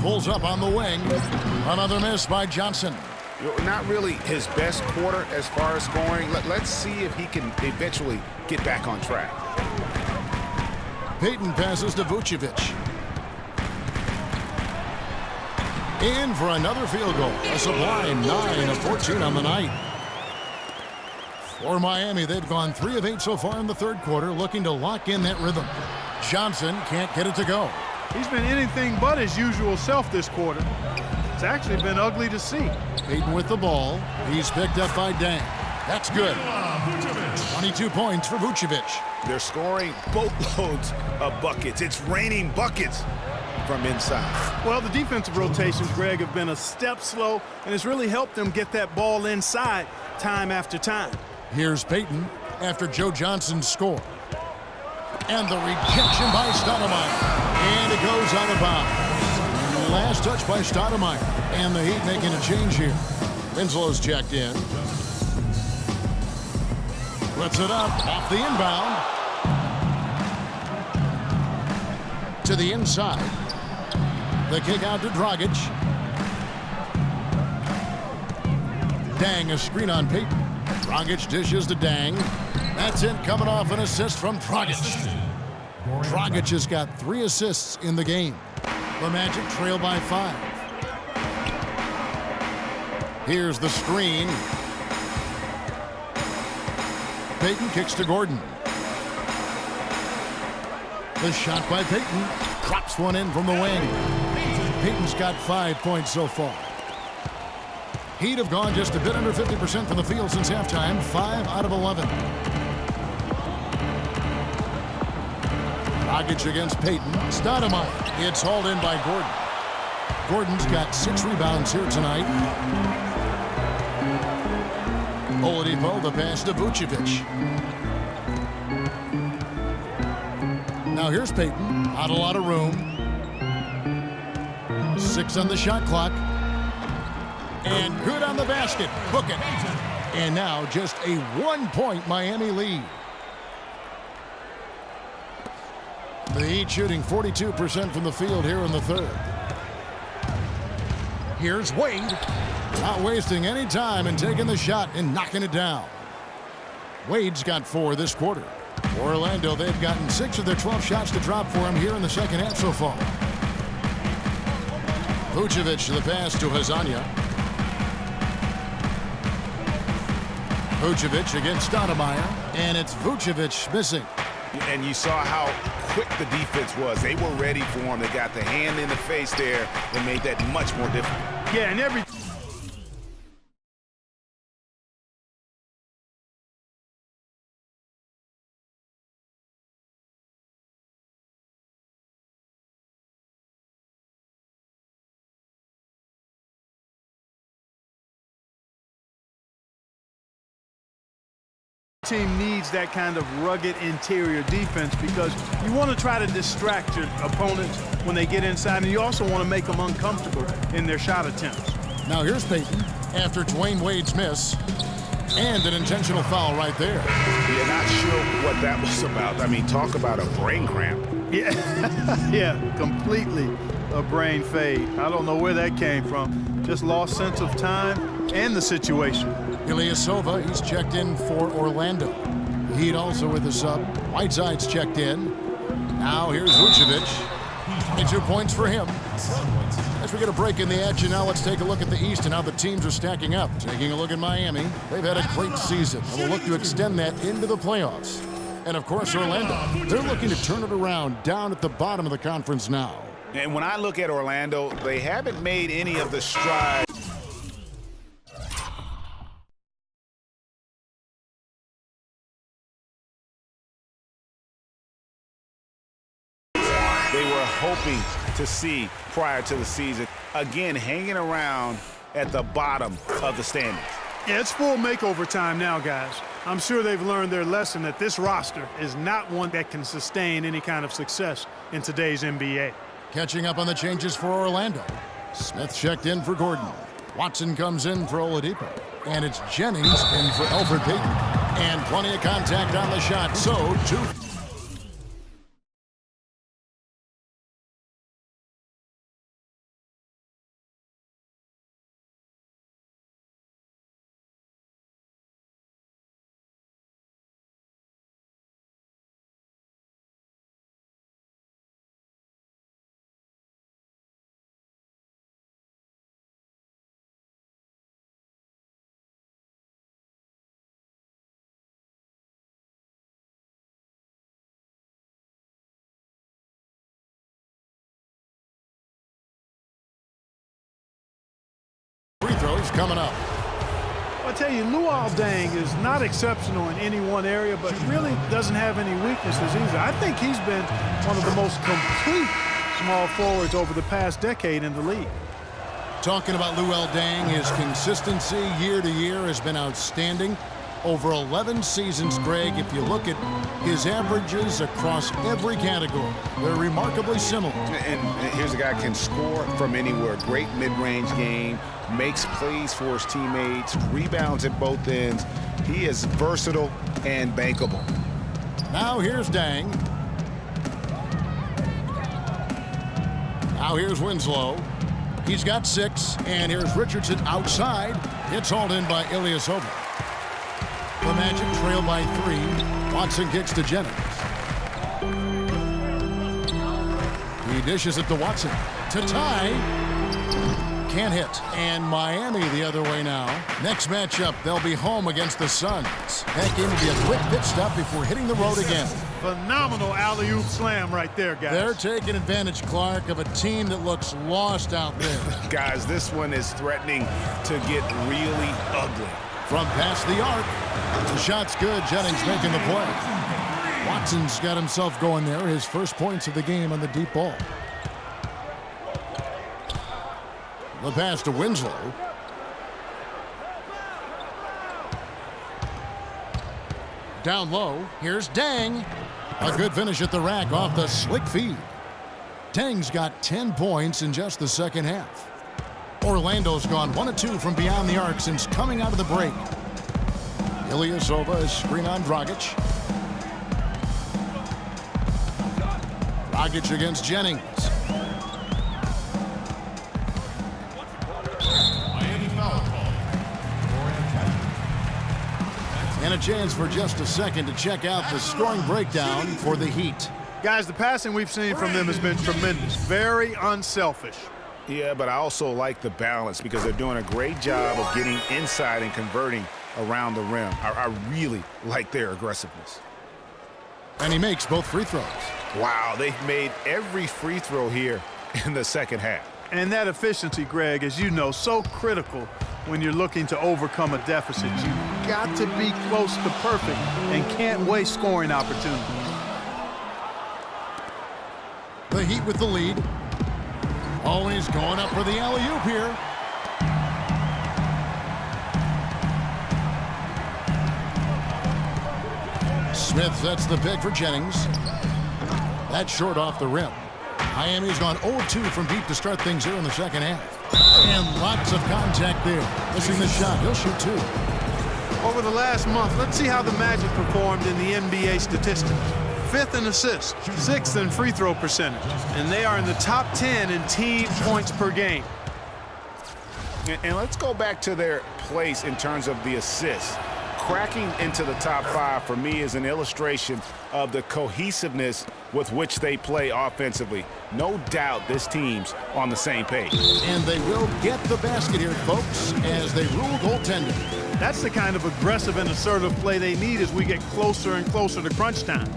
pulls up on the wing. Another miss by Johnson. Not really his best quarter as far as scoring. Let's see if he can eventually get back on track. Payton passes to Vucevic. In for another field goal. A sublime 9 of 14 on the night. For Miami, they've gone 3 of 8 so far in the third quarter, looking to lock in that rhythm. Johnson can't get it to go. He's been anything but his usual self this quarter. It's actually been ugly to see. Payton with the ball. He's picked up by Dang. That's good. 22 points for Vucevic. They're scoring boatloads of buckets. It's raining buckets from inside. Well, the defensive rotations, Greg, have been a step slow, and it's really helped them get that ball inside time after time. Here's Payton after Joe Johnson's score. And the rejection by Stoudemire. And it goes out of bounds. Last touch by Stoudemire. And the Heat making a change here. Winslow's checked in. Puts it up off the inbound. To the inside. The kick out to Dragic. Dang, a screen on Payton. Dragic dishes to Dang. That's it, coming off an assist from Dragic. Dragic has got 3 assists in the game. The Magic trail by 5. Here's the screen. Payton kicks to Gordon. The shot by Payton. Drops one in from the wing. Payton's got 5 points so far. Heat have gone just a bit under 50% from the field since halftime. 5 out of 11. Dragic against Payton. Stoudemire. It's hauled in by Gordon. Gordon's got 6 rebounds here tonight. Oladipo, the pass to Vucevic. Now here's Payton. Not a lot of room. 6 on the shot clock. And good on the basket. Book it. And now just a 1-point Miami lead. The Heat shooting 42% from the field here in the third. Here's Wade. Not wasting any time and taking the shot and knocking it down. Wade's got 4 this quarter. For Orlando, they've gotten 6 of their 12 shots to drop for him here in the second half so far. Vucevic the pass to Hezonja. Vucevic against Stoudemire, and it's Vucevic missing. And you saw how quick the defense was. They were ready for him. They got the hand in the face there that made that much more difficult. Yeah, and every... team needs that kind of rugged interior defense because you want to try to distract your opponents when they get inside, and you also want to make them uncomfortable in their shot attempts. Now here's Payton after Dwayne Wade's miss and an intentional foul right there. Yeah, not sure what that was about. I mean, talk about a brain cramp. Yeah, yeah, completely a brain fade. I don't know where that came from. Just lost sense of time and the situation. Ilyasova, he's checked in for Orlando. Heat also with the sub. Whiteside's checked in. Now here's Vucevic. 22 points for him. As we get a break in the action now, let's take a look at the East and how the teams are stacking up. Taking a look at Miami, they've had a great season and will look to extend that into the playoffs. And of course, Orlando, they're looking to turn it around down at the bottom of the conference now. And when I look at Orlando, they haven't made any of the strides they were hoping to see prior to the season. Again, hanging around at the bottom of the standings. Yeah, it's full makeover time now, guys. I'm sure they've learned their lesson that this roster is not one that can sustain any kind of success in today's NBA. Catching up on the changes for Orlando. Smith checked in for Gordon. Watson comes in for Oladipo. And it's Jennings in for Elfrid Payton. And plenty of contact on the shot, so 2. coming up. I tell you, Luol Deng is not exceptional in any one area, but really doesn't have any weaknesses either. I think he's been one of the most complete small forwards over the past decade in the league. Talking about Luol Deng, his consistency year to year has been outstanding. Over 11 seasons, Greg, if you look at his averages across every category, they're remarkably similar. And here's a guy who can score from anywhere. Great mid-range game, makes plays for his teammates, rebounds at both ends. He is versatile and bankable. Now here's Deng. Now here's Winslow. He's got 6, and here's Richardson outside. It's hauled in by Ilyasova. The Magic trail by 3. Watson kicks to Jennings. He dishes it to Watson. To tie. Can't hit. And Miami the other way now. Next matchup, they'll be home against the Suns. That game will be a quick pit stop before hitting the road again. Phenomenal alley-oop slam right there, guys. They're taking advantage, Clark, of a team that looks lost out there. Guys, this one is threatening to get really ugly. From past the arc. The shot's good. Jennings making the play. Watson's got himself going there. His first points of the game on the deep ball. The pass to Winslow. Down low. Here's Deng. A good finish at the rack off the slick feed. Deng's got 10 points in just the second half. Orlando's gone 1 of 2 from beyond the arc since coming out of the break. Ilyasova is screen on Dragic. Dragic against Jennings. And a chance for just a second to check out the scoring breakdown for the Heat. Guys, the passing we've seen from them has been tremendous. Very unselfish. Yeah, but I also like the balance because they're doing a great job of getting inside and converting around the rim. I really like their aggressiveness. And he makes both free throws. Wow, they've made every free throw here in the second half. And that efficiency, Greg, as you know, so critical when you're looking to overcome a deficit. You've got to be close to perfect and can't waste scoring opportunities. The Heat with the lead. Always going up for the alley-oop here. Smith sets the pick for Jennings. That's short off the rim. Miami's gone 0-2 from deep to start things here in the second half. And lots of contact there. Missing the shot. He'll shoot 2. Over the last month, let's see how the Magic performed in the NBA statistics. 5th in assists, 6th in free throw percentage, and they are in the top 10 in team points per game. And let's go back to their place in terms of the assists. Cracking into the top 5 for me is an illustration of the cohesiveness with which they play offensively. No doubt this team's on the same page. And they will get the basket here, folks, as they rule goaltending. That's the kind of aggressive and assertive play they need as we get closer and closer to crunch time.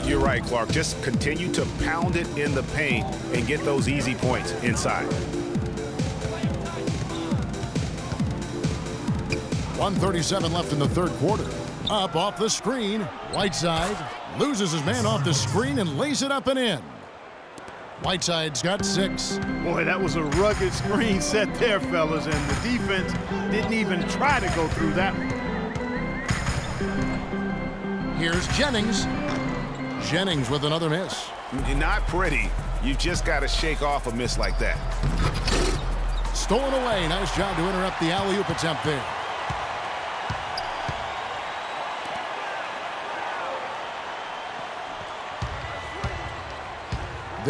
You're right, Clark. Just continue to pound it in the paint and get those easy points inside. 1:37 left in the third quarter. Up off the screen. Whiteside loses his man off the screen and lays it up and in. Whiteside's got 6. Boy, that was a rugged screen set there, fellas, and the defense didn't even try to go through that one. Here's Jennings. Jennings with another miss. Not pretty. You just got to shake off a miss like that. Stolen away. Nice job to interrupt the alley-oop attempt there.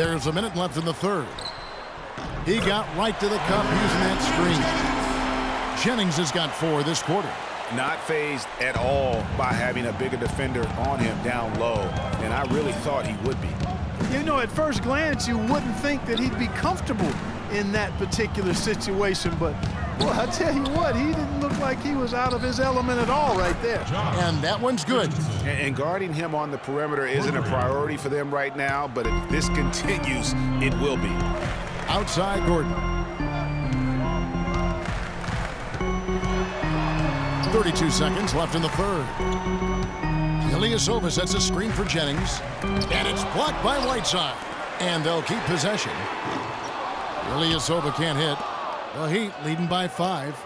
There's a minute left in the third. He got right to the cup using that screen. Jennings has got 4 this quarter. Not fazed at all by having a bigger defender on him down low, and I really thought he would be. You know, at first glance, you wouldn't think that he'd be comfortable in that particular situation, but boy, I tell you what, he didn't look like he was out of his element at all right there. And that one's good. And guarding him on the perimeter isn't a priority for them right now, but if this continues, it will be. Outside Gordon. 32 seconds left in the third. Ilyasova sets a screen for Jennings, and it's blocked by Whiteside. And they'll keep possession. Ilyasova can't hit. The Heat leading by 5.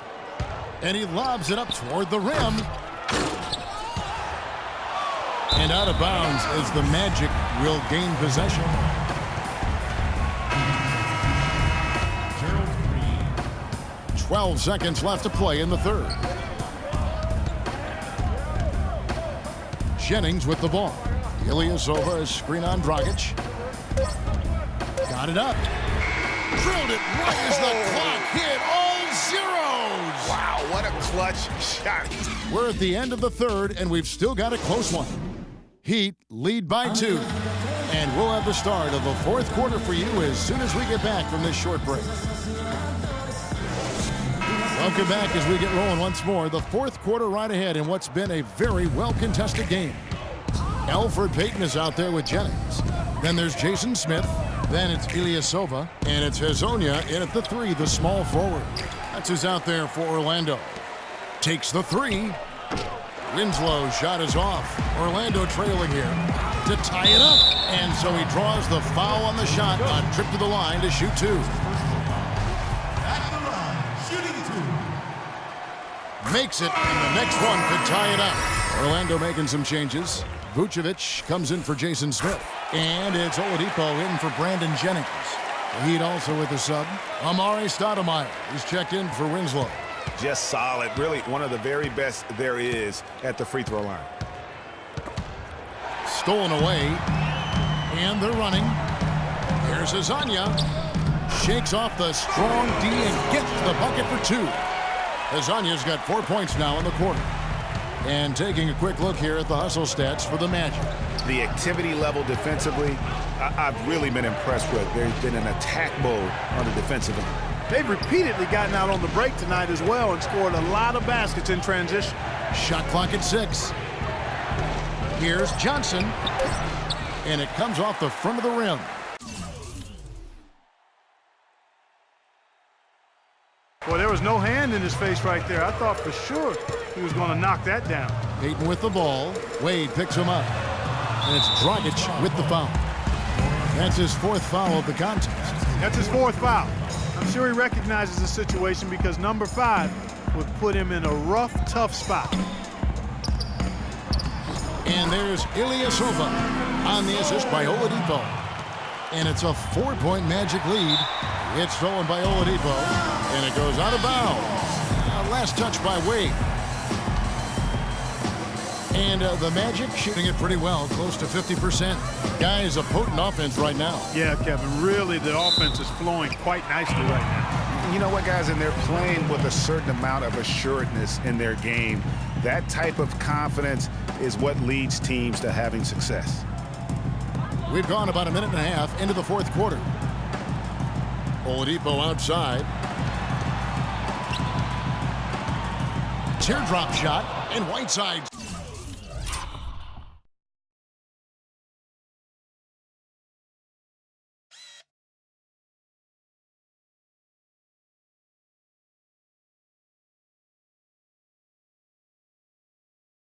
And he lobs it up toward the rim. And out of bounds as the Magic will gain possession. 12 seconds left to play in the third. Jennings with the ball. Ilyasova is screen on Dragic. Got it up. Drilled it right as the clock hit all zeros. Wow, what a clutch shot. We're at the end of the third, and we've still got a close one. Heat lead by 2. And we'll have the start of the fourth quarter for you as soon as we get back from this short break. Welcome back as we get rolling once more. The fourth quarter right ahead in what's been a very well-contested game. Elfrid Payton is out there with Jennings. Then there's Jason Smith. Then it's Ilyasova. And it's Hezonja in at the 3, the small forward. That's who's out there for Orlando. Takes the 3. Winslow's shot is off. Orlando trailing here to tie it up. And so he draws the foul on the shot. A trip to the line to shoot 2. Makes it, and the next one could tie it up. Orlando making some changes. Vucevic comes in for Jason Smith. And it's Oladipo in for Brandon Jennings. The Heat also with the sub. Amari Stoudemire is checked in for Winslow. Just solid. Really one of the very best there is at the free throw line. Stolen away. And they're running. Here's Hezonja. Shakes off the strong D and gets the bucket for 2. Hezonja's got 4 points now in the quarter. And taking a quick look here at the hustle stats for the Magic. The activity level defensively, I've really been impressed with. There's been an attack mode on the defensive end. They've repeatedly gotten out on the break tonight as well and scored a lot of baskets in transition. Shot clock at 6. Here's Johnson. And it comes off the front of the rim. Well, there was no hand in his face right there. I thought for sure he was going to knock that down. Payton with the ball. Wade picks him up. And it's Dragic with the foul. That's his 4th foul of the contest. That's his 4th foul. I'm sure he recognizes the situation because number 5 would put him in a rough, tough spot. And there's Ilyasova on the assist by Oladipo. And it's a 4-point Magic lead. It's stolen by Oladipo. And it goes out of bounds. Last touch by Wade. And the Magic shooting it pretty well, close to 50%. Guys, a potent offense right now. Yeah, Kevin, really the offense is flowing quite nicely right now. You know what, guys, and they're playing with a certain amount of assuredness in their game. That type of confidence is what leads teams to having success. We've gone about a minute and a half into the fourth quarter. Oladipo outside. Teardrop shot, and Whiteside